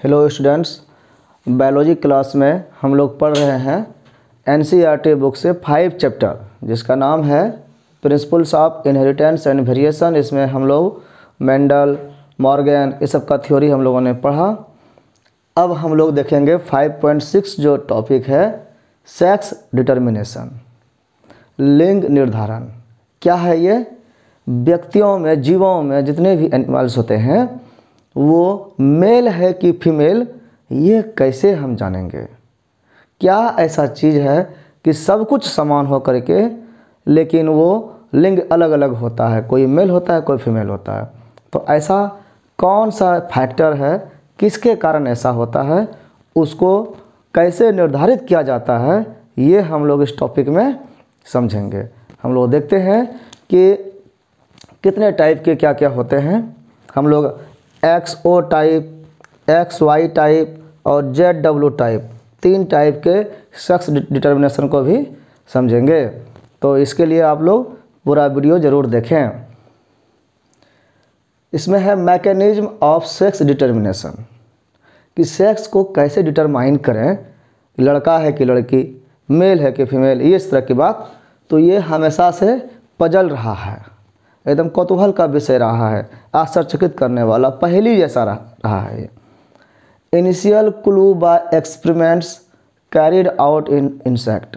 Hello students, biology class में हम लोग पढ़ रहे हैं एनसीईआरटी बुक से 5 चैप्टर जिसका नाम है principles of inheritance and variation. इसमें हम लोग मेंडल, मॉर्गन ये सब का थ्योरी हम लोगों ने पढ़ा। अब हम लोग देखेंगे 5.6 जो टॉपिक है सेक्स डिटर्मिनेशन, लिंग निर्धारण। क्या है ये? व्यक्तियों में, जीवों में जितने भी एनिमल्स होते हैं वो मेल है कि फीमेल, ये कैसे हम जानेंगे? क्या ऐसा चीज़ है कि सब कुछ समान हो करके लेकिन वो लिंग अलग अलग होता है, कोई मेल होता है कोई फीमेल होता है? तो ऐसा कौन सा फैक्टर है, किसके कारण ऐसा होता है, उसको कैसे निर्धारित किया जाता है, ये हम लोग इस टॉपिक में समझेंगे। हम लोग देखते हैं कि कितने टाइप के क्या क्या होते हैं। हम लोग XO टाइप, XY टाइप और ZW टाइप, 3 टाइप के सेक्स डिटर्मिनेशन को भी समझेंगे। तो इसके लिए आप लोग पूरा वीडियो ज़रूर देखें। इसमें है मैकेनिज्म ऑफ सेक्स डिटर्मिनेशन, कि सेक्स को कैसे डिटरमाइन करें, लड़का है कि लड़की, मेल है कि फीमेल, ये इस तरह की बात। तो ये हमेशा से पजल रहा है, एकदम कौतूहल का विषय रहा है, आश्चर्यचकित करने वाला, पहेली जैसा रहा है ये। Initial clue by experiments carried out in insect.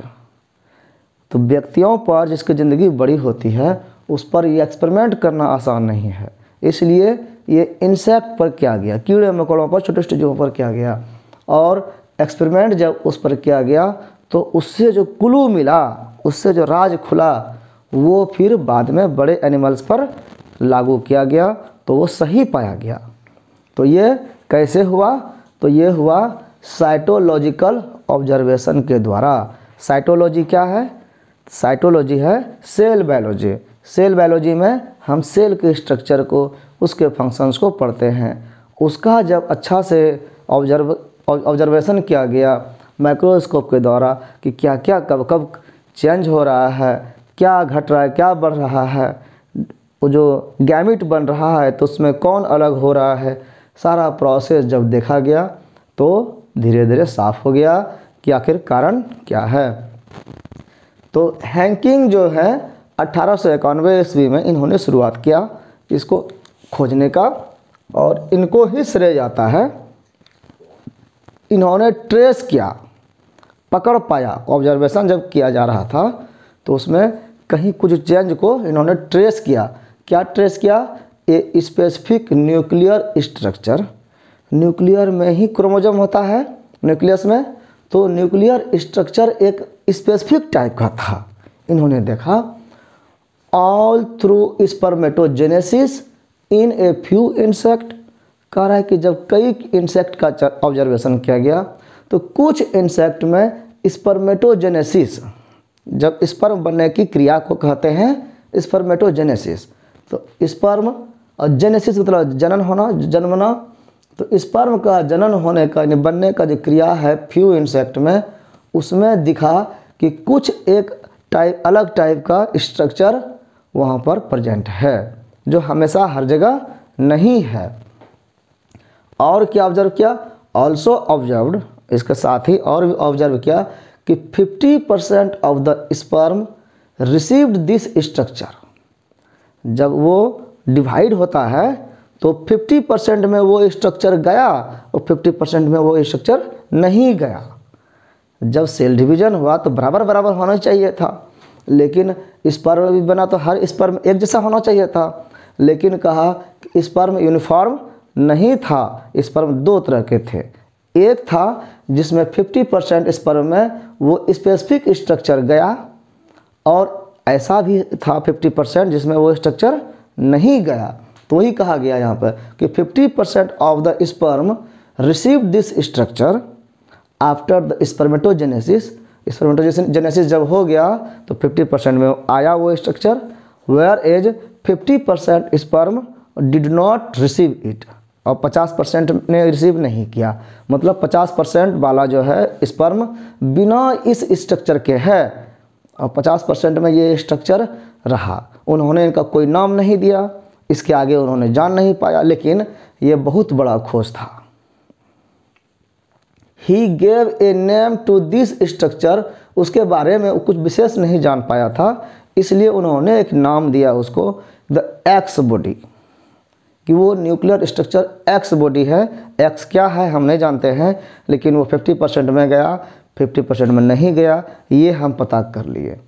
तो व्यक्तियों पर जिसकी ज़िंदगी बड़ी होती है उस पर ये एक्सपेरिमेंट करना आसान नहीं है, इसलिए ये इंसेक्ट पर किया गया, कीड़े मकोड़ों पर, छोटे छोटे जीवों पर किया गया। और एक्सपेरिमेंट जब उस पर किया गया तो उससे जो क्लू मिला, उससे जो राज खुला, वो फिर बाद में बड़े एनिमल्स पर लागू किया गया तो वो सही पाया गया। तो ये कैसे हुआ? तो ये हुआ साइटोलॉजिकल ऑब्जर्वेशन के द्वारा। साइटोलॉजी क्या है? साइटोलॉजी है सेल बायोलॉजी। सेल बायोलॉजी में हम सेल के स्ट्रक्चर को, उसके फंक्शंस को पढ़ते हैं। उसका जब अच्छा से ऑब्जर्वेशन किया गया माइक्रोस्कोप के द्वारा कि क्या क्या कब कब चेंज हो रहा है, क्या घट रहा है, क्या बढ़ रहा है, वो जो गैमिट बन रहा है तो उसमें कौन अलग हो रहा है, सारा प्रोसेस जब देखा गया तो धीरे धीरे साफ हो गया कि आखिर कारण क्या है। तो हैंकिंग जो है 1891 ईस्वी में इन्होंने शुरुआत किया इसको खोजने का, और इनको ही श्रेय जाता है। इन्होंने ट्रेस किया, पकड़ पाया, ऑब्जर्वेशन जब किया जा रहा था तो उसमें कहीं कुछ चेंज को इन्होंने ट्रेस किया। क्या ट्रेस किया? A specific nuclear structure. Nuclear में ही क्रोमोसोम होता है, न्यूक्लियस में, तो न्यूक्लियर स्ट्रक्चर एक स्पेसिफिक टाइप का था। इन्होंने देखा all through spermatogenesis in a few insect. कह रहा है कि जब कई इंसेक्ट का ऑब्जर्वेशन किया गया तो कुछ इंसेक्ट में स्पर्मेटोजेनेसिस, जब स्पर्म बनने की क्रिया को कहते हैं स्पर्मेटोजेनेसिस। तो स्पर्म और जेनेसिस मतलब जनन होना, जन्मना। तो स्पर्म का जनन होने का, बनने का जो क्रिया है फ्यू इंसेक्ट में, उसमें दिखा कि कुछ एक टाइप, अलग टाइप का स्ट्रक्चर वहाँ पर प्रेजेंट है जो हमेशा हर जगह नहीं है। और क्या ऑब्जर्व किया? ऑल्सो ऑब्जर्व्ड, इसके साथ ही और भी ऑब्जर्व किया कि 50% of the sperm received this structure. जब वो डिवाइड होता है तो 50% में वो स्ट्रक्चर गया और 50% में वो स्ट्रक्चर नहीं गया। जब सेल डिवीजन हुआ तो बराबर बराबर होना चाहिए था, लेकिन स्पर्म भी बना तो हर स्पर्म एक जैसा होना चाहिए था, लेकिन कहा कि स्पर्म यूनिफॉर्म नहीं था। स्पर्म 2 तरह के थे, एक था जिसमें 50% स्पर्म में वो स्पेसिफिक स्ट्रक्चर गया, और ऐसा भी था 50% जिसमें वो स्ट्रक्चर नहीं गया। तो वही कहा गया यहाँ पर कि 50% of the sperm receive this structure after the spermatogenesis. Spermatogenesis जब हो गया तो 50% में आया वो structure, whereas 50% sperm did not receive it, और 50% ने रिसीव नहीं किया। मतलब 50% वाला जो है स्पर्म बिना इस स्ट्रक्चर के है और 50% में ये स्ट्रक्चर रहा। उन्होंने इनका कोई नाम नहीं दिया, इसके आगे उन्होंने जान नहीं पाया, लेकिन ये बहुत बड़ा खोज था। He gave a name to this structure, उसके बारे में कुछ विशेष नहीं जान पाया था, इसलिए उन्होंने एक नाम दिया उसको द एक्स बॉडी, कि वो न्यूक्लियर स्ट्रक्चर एक्स बॉडी है। एक्स क्या है हम नहीं जानते हैं, लेकिन वो 50% में गया, 50% में नहीं गया, ये हम पता कर लिए।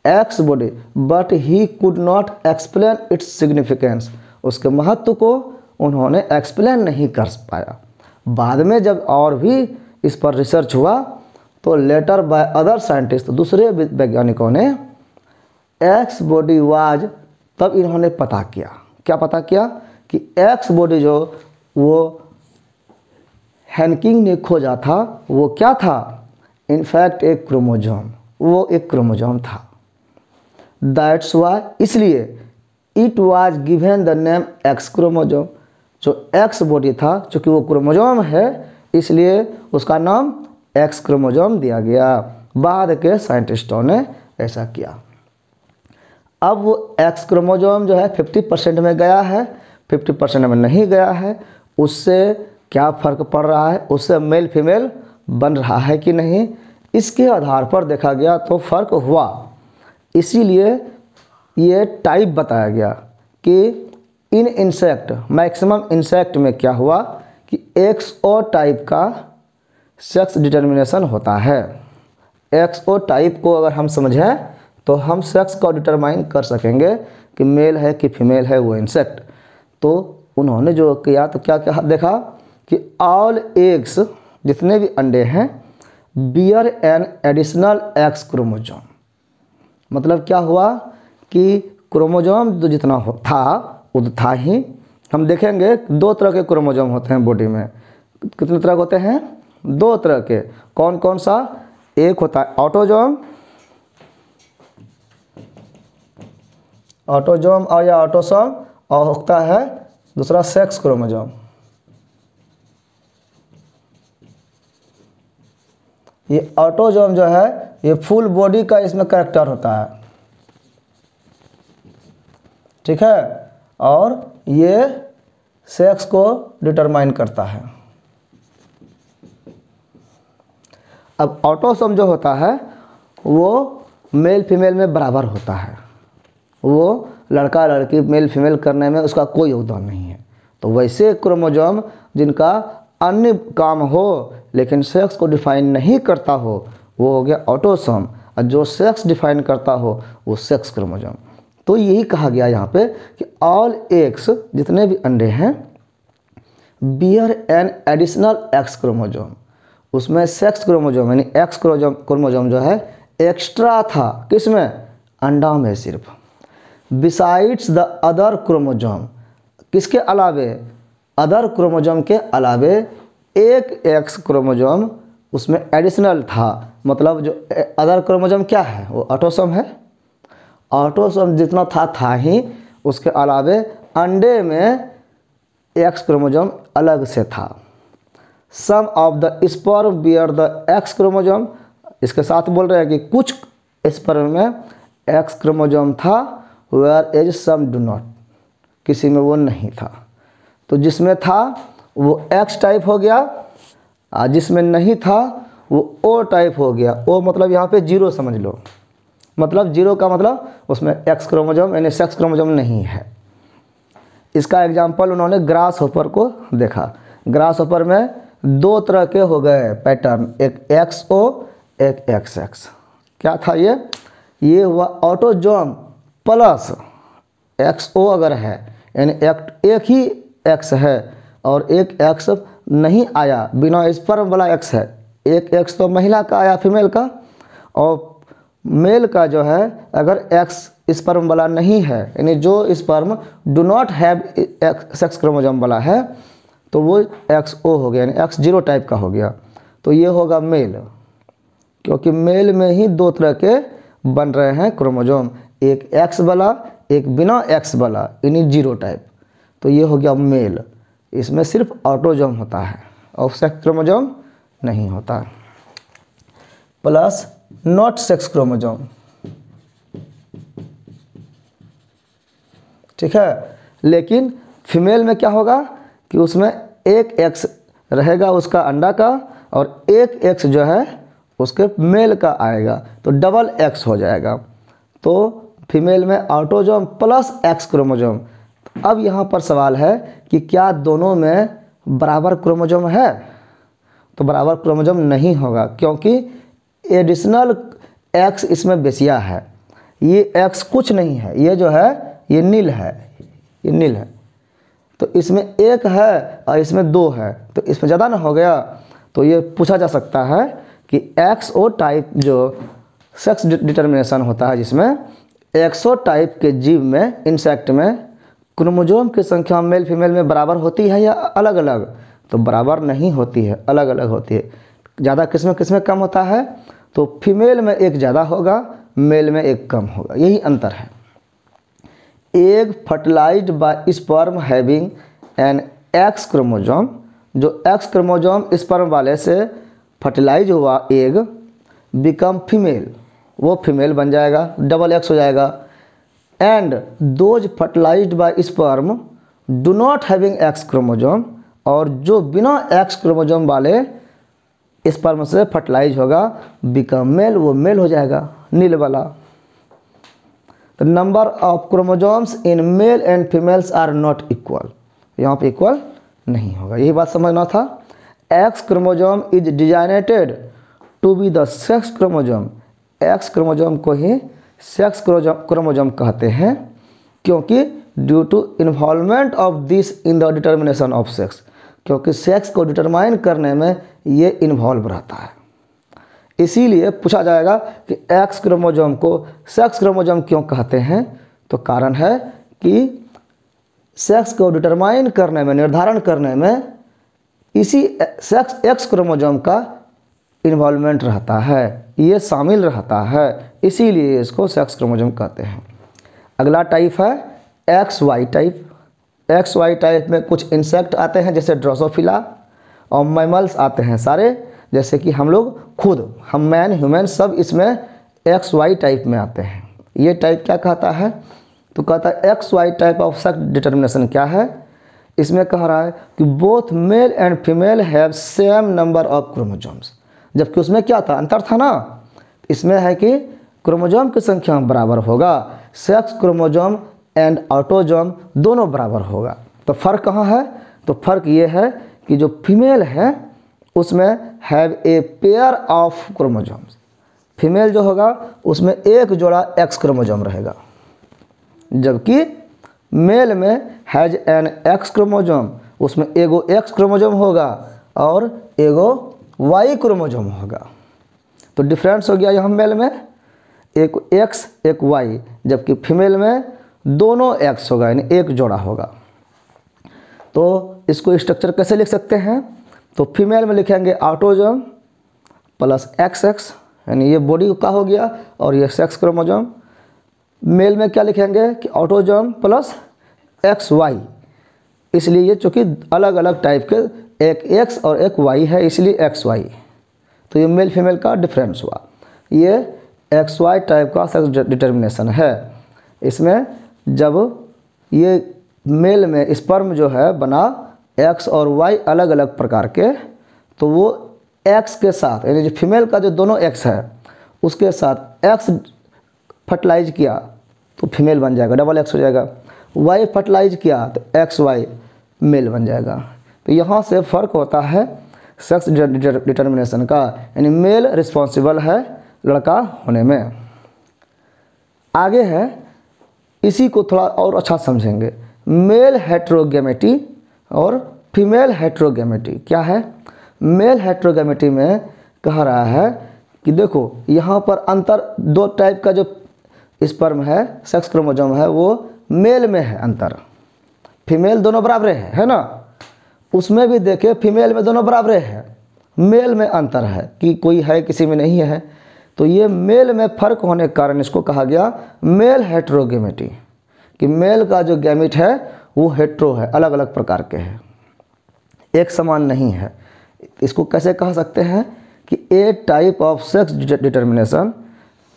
X body, but he could not explain its significance, उसके महत्व को उन्होंने एक्सप्लेन नहीं कर पाया। बाद में जब और भी इस पर रिसर्च हुआ तो लेटर बाय अदर साइंटिस्ट, दूसरे वैज्ञानिकों ने एक्स बॉडी वाज, तब इन्होंने पता किया, क्या पता किया कि एक्स बॉडी जो वो हैनकिंग ने खोजा था वो क्या था, इनफैक्ट एक क्रोमोजोम, वो एक क्रोमोजोम था। दैट्स वाई, इसलिए it was given the name x chromosome, जो एक्स बॉडी था चूँकि वो क्रोमोजोम है इसलिए उसका नाम एक्स क्रोमोजोम दिया गया। बाद के साइंटिस्टों ने ऐसा किया। अब वो एक्स क्रोमोजोम जो है 50% में गया है, 50% में नहीं गया है, उससे क्या फ़र्क पड़ रहा है, उससे मेल फीमेल बन रहा है कि नहीं, इसके आधार पर देखा गया तो फ़र्क हुआ। इसीलिए ये टाइप बताया गया कि इन इंसेक्ट, मैक्सिमम इंसेक्ट में क्या हुआ कि XO टाइप का सेक्स डिटर्मिनेशन होता है। XO टाइप को अगर हम समझें तो हम सेक्स को डिटरमाइन कर सकेंगे कि मेल है कि फीमेल है वो इंसेक्ट। तो उन्होंने जो किया तो क्या क्या देखा कि ऑल एग्स, जितने भी अंडे हैं, bear an additional X chromosome, मतलब क्या हुआ कि क्रोमोजोम जो जितना था वो तो था ही। हम देखेंगे 2 तरह के क्रोमोजोम होते हैं बॉडी में। कितने तरह के होते हैं? 2 तरह के। कौन कौन सा? एक होता है ऑटोजोम, ऑटोजोम और या ऑटोसोम, और होता है दूसरा सेक्स क्रोमोजोम। ये ऑटोजोम जो है ये फुल बॉडी का इसमें कैरेक्टर होता है, ठीक है, और ये सेक्स को डिटरमाइन करता है। अब ऑटोसोम जो होता है वो मेल फीमेल में बराबर होता है, वो लड़का लड़की मेल फीमेल करने में उसका कोई योगदान नहीं है। तो वैसे क्रोमोजोम जिनका अन्य काम हो लेकिन सेक्स को डिफाइन नहीं करता हो वो हो गया ऑटोसोम, और जो सेक्स डिफाइन करता हो वो सेक्स क्रोमोजोम। तो यही कहा गया यहाँ पे कि ऑल एग्स, जितने भी अंडे हैं, bear an additional X chromosome, उसमें सेक्स क्रोमोजोम यानी एक्स क्रोमोजोम जो है एक्स्ट्रा था, किसमें? अंडा में सिर्फ। बिसाइड्स द अदर क्रोमोजोम, किसके अलावे? अदर क्रोमोजोम के अलावे एक एक्स क्रोमोजोम उसमें एडिशनल था। मतलब जो अदर क्रोमोजोम क्या है? वो ऑटोसोम है। ऑटोसोम जितना था ही, उसके अलावे अंडे में एक्स क्रोमोजोम अलग से था। Some of the sperm bear the X chromosome, इसके साथ बोल रहे हैं कि कुछ स्पर्म में एक्स क्रोमोजोम था, whereas some do not, किसी में वो नहीं था। तो जिसमें था वो एक्स टाइप हो गया, और जिसमें नहीं था वो ओ टाइप हो गया। ओ मतलब यहाँ पे 0 समझ लो, मतलब 0 का मतलब उसमें एक्स क्रोमोजोम यानी सेक्स क्रोमोजोम नहीं है। इसका एग्जाम्पल उन्होंने ग्रास हॉपर को देखा। ग्रास हॉपर में 2 तरह के हो गए पैटर्न, एक XO एक XX। क्या था ये हुआ ऑटोजोम प्लस XO अगर है, यानी एक ही X है और एक X नहीं आया, बिना स्पर्म वाला X है। एक X तो महिला का आया, फीमेल का, और मेल का जो है अगर X स्पर्म वाला नहीं है, यानी जो sperm do not have sex chromosome वाला है, तो वो XO हो गया, यानी X0 टाइप का हो गया। तो ये होगा मेल, क्योंकि मेल में ही 2 तरह के बन रहे हैं क्रोमोजोम, एक X वाला एक बिना X वाला, यानी 0 टाइप। तो ये हो गया मेल। इसमें सिर्फ ऑटोजोम होता है और सेक्स क्रोमोजोम नहीं होता। प्लस नॉट सेक्स क्रोमोजोम, ठीक है। लेकिन फीमेल में क्या होगा कि उसमें एक X रहेगा उसका अंडा का, और एक एक्स जो है उसके मेल का आएगा तो डबल एक्स हो जाएगा। तो फीमेल में ऑटोजोम प्लस एक्स क्रोमोजोम। अब यहाँ पर सवाल है कि क्या दोनों में बराबर क्रोमोजोम है? तो बराबर क्रोमोजोम नहीं होगा, क्योंकि एडिशनल एक्स इसमें बेसिया है। ये एक्स कुछ नहीं है, ये जो है ये नील है, ये नील है। तो इसमें एक है और इसमें दो है, तो इसमें ज़्यादा ना हो गया। तो ये पूछा जा सकता है कि एक्सओ टाइप जो सेक्स डिटर्मिनेशन होता है, जिसमें एक्सओ टाइप के जीव में, इंसेक्ट में क्रोमोजोम की संख्या मेल फीमेल में बराबर होती है या अलग अलग? तो बराबर नहीं होती है, अलग अलग होती है। ज़्यादा किसमें कम होता है? तो फीमेल में एक ज़्यादा होगा, मेल में एक कम होगा, यही अंतर है। Egg fertilized by sperm having an X chromosome, जो एक्स क्रोमोजोम स्पर्म वाले से फर्टिलाइज हुआ एग बिकम फीमेल, वो फीमेल बन जाएगा, डबल एक्स हो जाएगा। And those fertilized by sperm do not having X chromosome, और जो बिना एक्स क्रोमोजोम वाले स्पर्म से फर्टिलाइज होगा बिकम मेल, वो मेल हो जाएगा, नील वाला। The number of chromosomes in male and females are not equal, यहाँ पे इक्वल नहीं होगा, यही बात समझना था। X chromosome is designated to be the sex chromosome, X chromosome को ही सेक्स क्रोमोजोम कहते हैं, क्योंकि due to involvement of this in the determination of sex, क्योंकि सेक्स को डिटरमाइन करने में ये इन्वॉल्व रहता है। इसीलिए पूछा जाएगा कि एक्स क्रोमोजोम को सेक्स क्रोमोजोम क्यों कहते हैं? तो कारण है कि सेक्स को डिटरमाइन करने में, निर्धारण करने में इसी सेक्स एक्स क्रोमोजोम का इन्वॉल्वमेंट रहता है, ये शामिल रहता है, इसीलिए इसको सेक्स क्रोमोजोम कहते हैं। अगला टाइप है X Y type. X Y type में कुछ इंसेक्ट आते हैं जैसे ड्रोसोफिला, और मैमल्स आते हैं सारे, जैसे कि हम लोग खुद, हम मैन ह्यूमन सब इसमें एक्स वाई टाइप में आते हैं। ये टाइप क्या कहता है? तो कहता है X Y type of sex determination क्या है? इसमें कह रहा है कि both male and female have same number of chromosomes, जबकि उसमें क्या था, अंतर था ना। इसमें है कि क्रोमोजोम की संख्या बराबर होगा, सेक्स क्रोमोजोम एंड ऑटोजोम दोनों बराबर होगा। तो फ़र्क कहाँ है? तो फ़र्क ये है कि जो फीमेल है उसमें have a pair of chromosomes, female जो होगा उसमें एक जोड़ा एक्स क्रोमोजोम रहेगा, जबकि मेल में हैज एन एक्स क्रोमोजोम, उसमें एगो एक्स क्रोमोजोम होगा और एगो वाई क्रोमोजोम होगा। तो डिफरेंस हो गया यहाँ मेल में एक एक्स एक वाई, जबकि फीमेल में दोनों एक्स होगा, यानी एक जोड़ा होगा। तो इसको स्ट्रक्चर कैसे लिख सकते हैं? तो फीमेल में लिखेंगे ऑटोजोम प्लस एक्स एक्स, यानी ये बॉडी का हो गया, और ये सेक्स क्रोमोजोम। मेल में क्या लिखेंगे कि ऑटोजोम प्लस एक्स वाई, इसलिए ये चूँकि अलग अलग टाइप के, एक एक्स और एक वाई है, इसलिए एक्स वाई। तो ये मेल फीमेल का डिफरेंस हुआ। ये एक्स वाई टाइप का सेक्स डिटर्मिनेशन है। इसमें जब ये मेल में स्पर्म जो है बना एक्स और वाई अलग अलग प्रकार के, तो वो एक्स के साथ, यानी जो फीमेल का जो दोनों एक्स है उसके साथ एक्स फर्टिलाइज किया तो फीमेल बन जाएगा, डबल एक्स हो जाएगा। वाई फर्टिलाइज किया तो एक्स वाई मेल बन जाएगा। तो यहाँ से फ़र्क होता है सेक्स डिटर्मिनेशन का, यानी मेल रिस्पॉन्सिबल है लड़का होने में। आगे है, इसी को थोड़ा और अच्छा समझेंगे, मेल हेट्रोगेमेटी और फीमेल हेट्रोगेमेटी क्या है। मेल हेट्रोगेमेटी में कह रहा है कि देखो यहाँ पर अंतर, दो टाइप का जो स्पर्म है, सेक्स क्रोमोजोम है, वो मेल में है अंतर, फीमेल दोनों बराबर है ना। उसमें भी देखे फीमेल में दोनों बराबर है, मेल में अंतर है कि कोई है किसी में नहीं है। तो ये मेल में फ़र्क होने के कारण इसको कहा गया मेल हेट्रोगेमेटी, कि मेल का जो गैमिट है वो हेट्रो है, अलग अलग प्रकार के हैं, एक समान नहीं है। इसको कैसे कह सकते हैं कि a type of sex determination,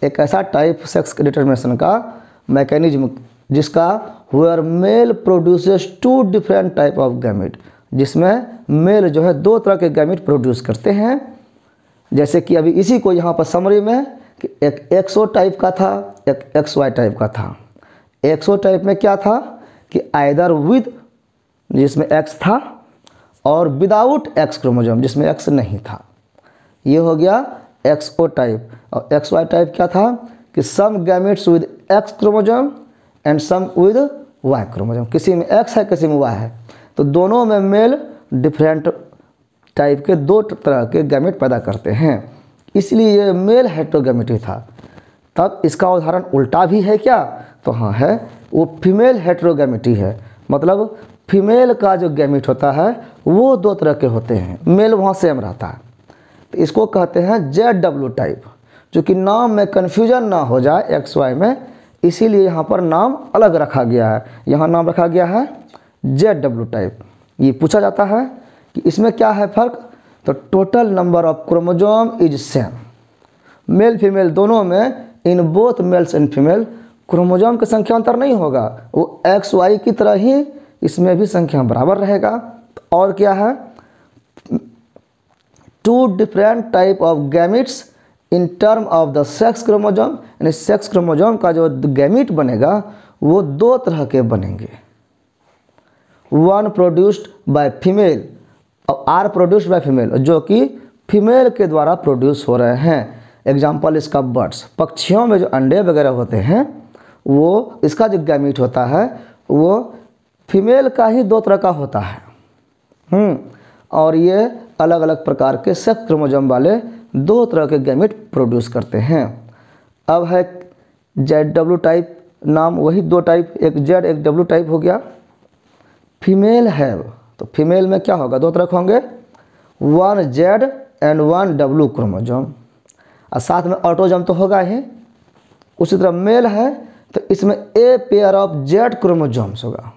एक ऐसा टाइप सेक्स डिटर्मिनेशन का मैकेनिज्म जिसका where male produces two different type of gamete, जिसमें मेल जो है दो तरह के गैमेट प्रोड्यूस करते हैं। जैसे कि अभी इसी को यहाँ पर समरी में कि एक एक्सो टाइप का था, एक एक्स वाई टाइप का था। एक्सो टाइप में क्या था कि आइदर विद जिसमें एक्स था और विदाउट एक्स क्रोमोसोम जिसमें एक्स नहीं था, ये हो गया एक्सओ टाइप। और एक्स वाई टाइप क्या था कि some gametes with X chromosome and some with Y chromosome, किसी में एक्स है किसी में वाई है, तो दोनों में मेल डिफरेंट टाइप के दो तरह के गैमेट पैदा करते हैं, इसलिए ये मेल हेटेरोगैमेटी था। तब इसका उदाहरण उल्टा भी है क्या, तो हाँ है, वो फीमेल हेटेरोगैमेटी है। मतलब फीमेल का जो गैमेट होता है वो दो तरह के होते हैं, मेल वहाँ सेम रहता है, तो इसको कहते हैं ZW टाइप। जो कि नाम में कन्फ्यूजन ना हो जाए एक्स वाई में, इसीलिए यहाँ पर नाम अलग रखा गया है। यहाँ नाम रखा गया है ZW टाइप। ये पूछा जाता है कि इसमें क्या है फ़र्क, तो total number of chromosome is same, male female दोनों में, in both mails and female chromosome की संख्या अंतर नहीं होगा, वो एक्स वाई की तरह ही इसमें भी संख्या बराबर रहेगा। और क्या है, two different type of gametes in term of the sex chromosome, यानी सेक्स क्रोमोसोम का जो गैमेट बनेगा वो दो तरह के बनेंगे, वन प्रोड्यूस्ड बाय फीमेल और आर प्रोड्यूस्ड बाय फीमेल, जो कि फीमेल के द्वारा प्रोड्यूस हो रहे हैं। एग्जाम्पल इसका बर्ड्स, पक्षियों में जो अंडे वगैरह होते हैं वो इसका जो गैमेट होता है वो फीमेल का ही दो तरह का होता है। और ये अलग अलग प्रकार के सेक्स क्रोमोसोम वाले दो तरह के गैमेट प्रोड्यूस करते हैं। अब है ZW टाइप, नाम वही दो टाइप, एक Z एक W टाइप हो गया। फीमेल है तो फीमेल में क्या होगा, दो तरह के होंगे, one Z and one W chromosome, और साथ में ऑटोजम तो होगा ही। उसी तरह मेल है तो इसमें a pair of Z chromosomes होगा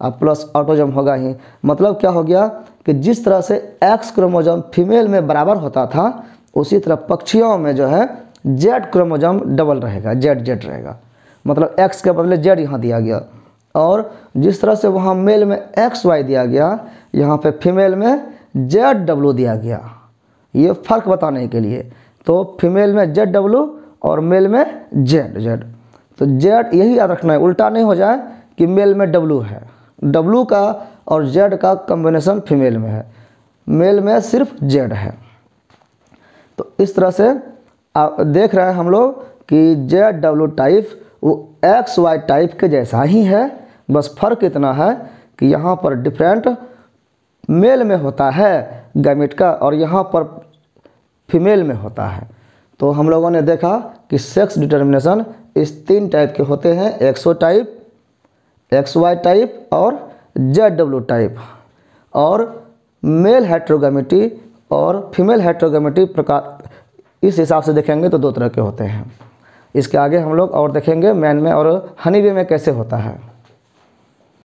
और प्लस ऑटोजम होगा ही। मतलब क्या हो गया कि जिस तरह से एक्स क्रोमोसोम फीमेल में बराबर होता था, उसी तरह पक्षियों में जो है Z क्रोमोसोम डबल रहेगा, Z रहेगा। मतलब एक्स के बदले Z यहाँ दिया गया, और जिस तरह से वहाँ मेल में XY दिया गया, यहाँ पे फीमेल में ZW दिया गया। ये फ़र्क बताने के लिए, तो फीमेल में ZW और मेल में Z। तो Z यही याद रखना है, उल्टा नहीं हो जाए कि मेल में W है, W का और Z का कॉम्बिनेशन फीमेल में है, मेल में सिर्फ Z है। तो इस तरह से आप देख रहे हैं हम लोग कि ZW टाइप वो XY टाइप के जैसा ही है, बस फ़र्क इतना है कि यहाँ पर डिफरेंट मेल में होता है गैमेट का और यहाँ पर फीमेल में होता है। तो हम लोगों ने देखा कि सेक्स डिटर्मिनेशन इस तीन टाइप के होते हैं, एक्सो टाइप, XY टाइप और ZW टाइप। और मेल हेटेरोगैमेटी और फीमेल हेटेरोगैमेटी प्रकार इस हिसाब से देखेंगे तो दो तरह के होते हैं। इसके आगे हम लोग और देखेंगे मैन में और हनी बी में कैसे होता है।